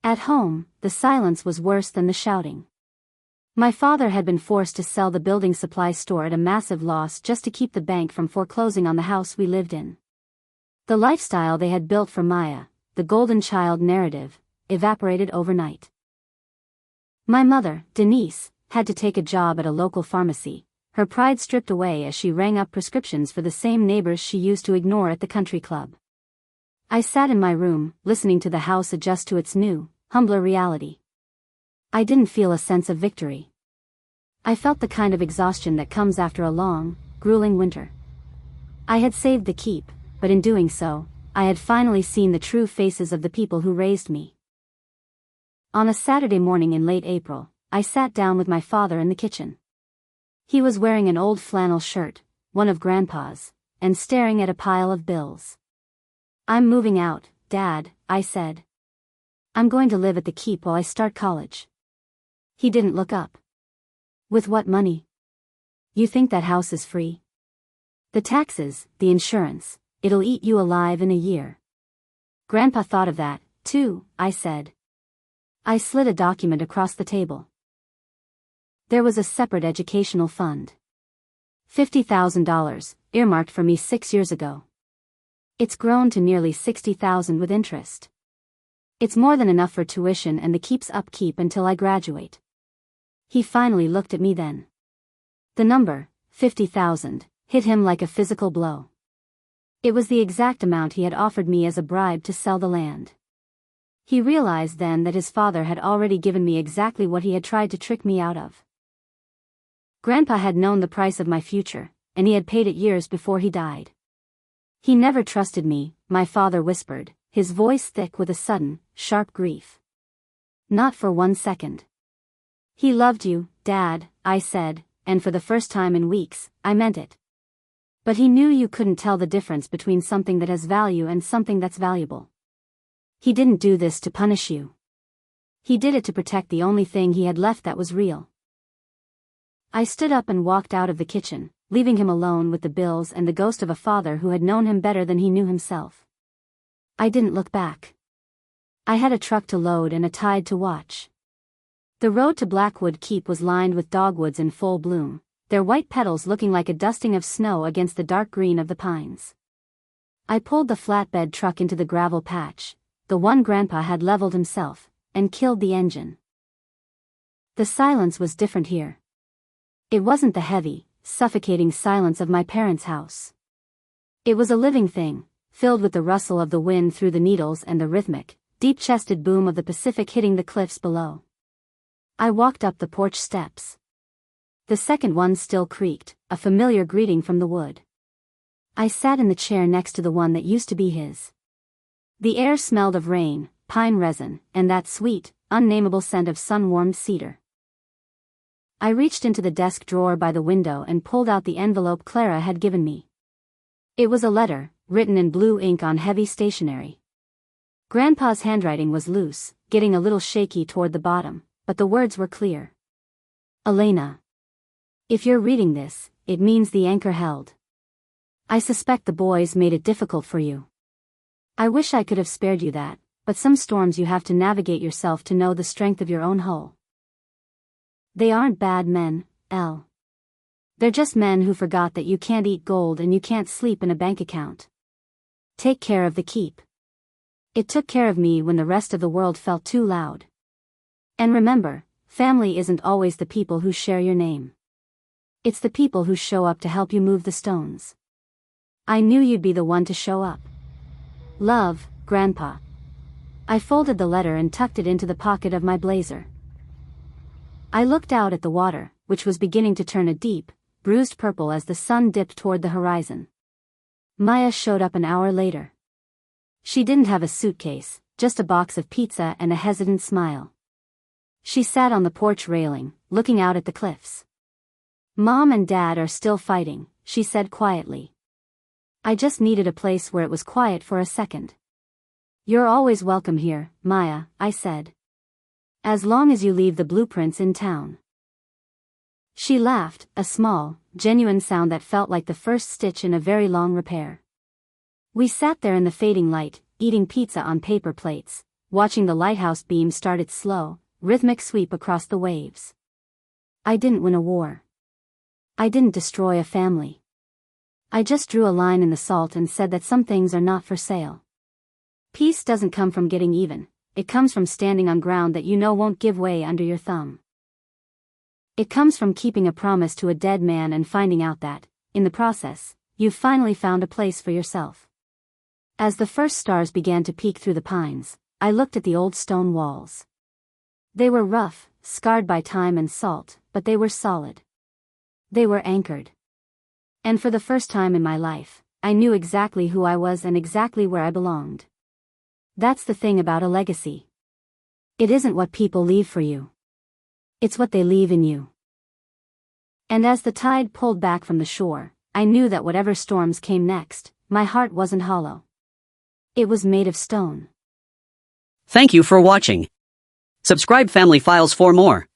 At home, the silence was worse than the shouting. My father had been forced to sell the building supply store at a massive loss just to keep the bank from foreclosing on the house we lived in. The lifestyle they had built for Maya, the golden child narrative, evaporated overnight. My mother, Denise, had to take a job at a local pharmacy, her pride stripped away as she rang up prescriptions for the same neighbors she used to ignore at the country club. I sat in my room, listening to the house adjust to its new, humbler reality. I didn't feel a sense of victory. I felt the kind of exhaustion that comes after a long, grueling winter. I had saved the keep, but in doing so, I had finally seen the true faces of the people who raised me. On a Saturday morning in late April, I sat down with my father in the kitchen. He was wearing an old flannel shirt, one of Grandpa's, and staring at a pile of bills. "I'm moving out, Dad," I said. "I'm going to live at the keep while I start college." He didn't look up. "With what money? You think that house is free? The taxes, the insurance, it'll eat you alive in a year." "Grandpa thought of that, too," I said. I slid a document across the table. There was a separate educational fund. $50,000, earmarked for me 6 years ago. It's grown to nearly $60,000 with interest. It's more than enough for tuition and the keep's upkeep until I graduate. He finally looked at me then. The number, 50,000, hit him like a physical blow. It was the exact amount he had offered me as a bribe to sell the land. He realized then that his father had already given me exactly what he had tried to trick me out of. Grandpa had known the price of my future, and he had paid it years before he died. "He never trusted me," my father whispered, his voice thick with a sudden, sharp grief. "Not for 1 second. He loved you, Dad," I said, and for the first time in weeks, I meant it. "But he knew you couldn't tell the difference between something that has value and something that's valuable. He didn't do this to punish you. He did it to protect the only thing he had left that was real." I stood up and walked out of the kitchen, leaving him alone with the bills and the ghost of a father who had known him better than he knew himself. I didn't look back. I had a truck to load and a tide to watch. The road to Blackwood Keep was lined with dogwoods in full bloom, their white petals looking like a dusting of snow against the dark green of the pines. I pulled the flatbed truck into the gravel patch, the one Grandpa had leveled himself, and killed the engine. The silence was different here. It wasn't the heavy, suffocating silence of my parents' house. It was a living thing, filled with the rustle of the wind through the needles and the rhythmic, deep-chested boom of the Pacific hitting the cliffs below. I walked up the porch steps. The second one still creaked, a familiar greeting from the wood. I sat in the chair next to the one that used to be his. The air smelled of rain, pine resin, and that sweet, unnameable scent of sun-warmed cedar. I reached into the desk drawer by the window and pulled out the envelope Clara had given me. It was a letter, written in blue ink on heavy stationery. Grandpa's handwriting was loose, getting a little shaky toward the bottom, but the words were clear. "Elena. If you're reading this, it means the anchor held. I suspect the boys made it difficult for you. I wish I could have spared you that, but some storms you have to navigate yourself to know the strength of your own hull. They aren't bad men, Elle. They're just men who forgot that you can't eat gold and you can't sleep in a bank account. Take care of the keep. It took care of me when the rest of the world felt too loud. And remember, family isn't always the people who share your name. It's the people who show up to help you move the stones. I knew you'd be the one to show up. Love, Grandpa." I folded the letter and tucked it into the pocket of my blazer. I looked out at the water, which was beginning to turn a deep, bruised purple as the sun dipped toward the horizon. Maya showed up an hour later. She didn't have a suitcase, just a box of pizza and a hesitant smile. She sat on the porch railing, looking out at the cliffs. "Mom and Dad are still fighting," she said quietly. I just needed a place where it was quiet for a second. "You're always welcome here, Maya," I said. "As long as you leave the blueprints in town." She laughed, a small, genuine sound that felt like the first stitch in a very long repair. We sat there in the fading light, eating pizza on paper plates, watching the lighthouse beam start its slow, rhythmic sweep across the waves. I didn't win a war. I didn't destroy a family. I just drew a line in the salt and said that some things are not for sale. Peace doesn't come from getting even. It comes from standing on ground that you know won't give way under your thumb. It comes from keeping a promise to a dead man and finding out that, in the process, you've finally found a place for yourself. As the first stars began to peek through the pines, I looked at the old stone walls. They were rough, scarred by time and salt, but they were solid. They were anchored. And for the first time in my life, I knew exactly who I was and exactly where I belonged. That's the thing about a legacy. It isn't what people leave for you. It's what they leave in you. And as the tide pulled back from the shore, I knew that whatever storms came next, my heart wasn't hollow. It was made of stone. Thank you for watching. Subscribe Family Files for more.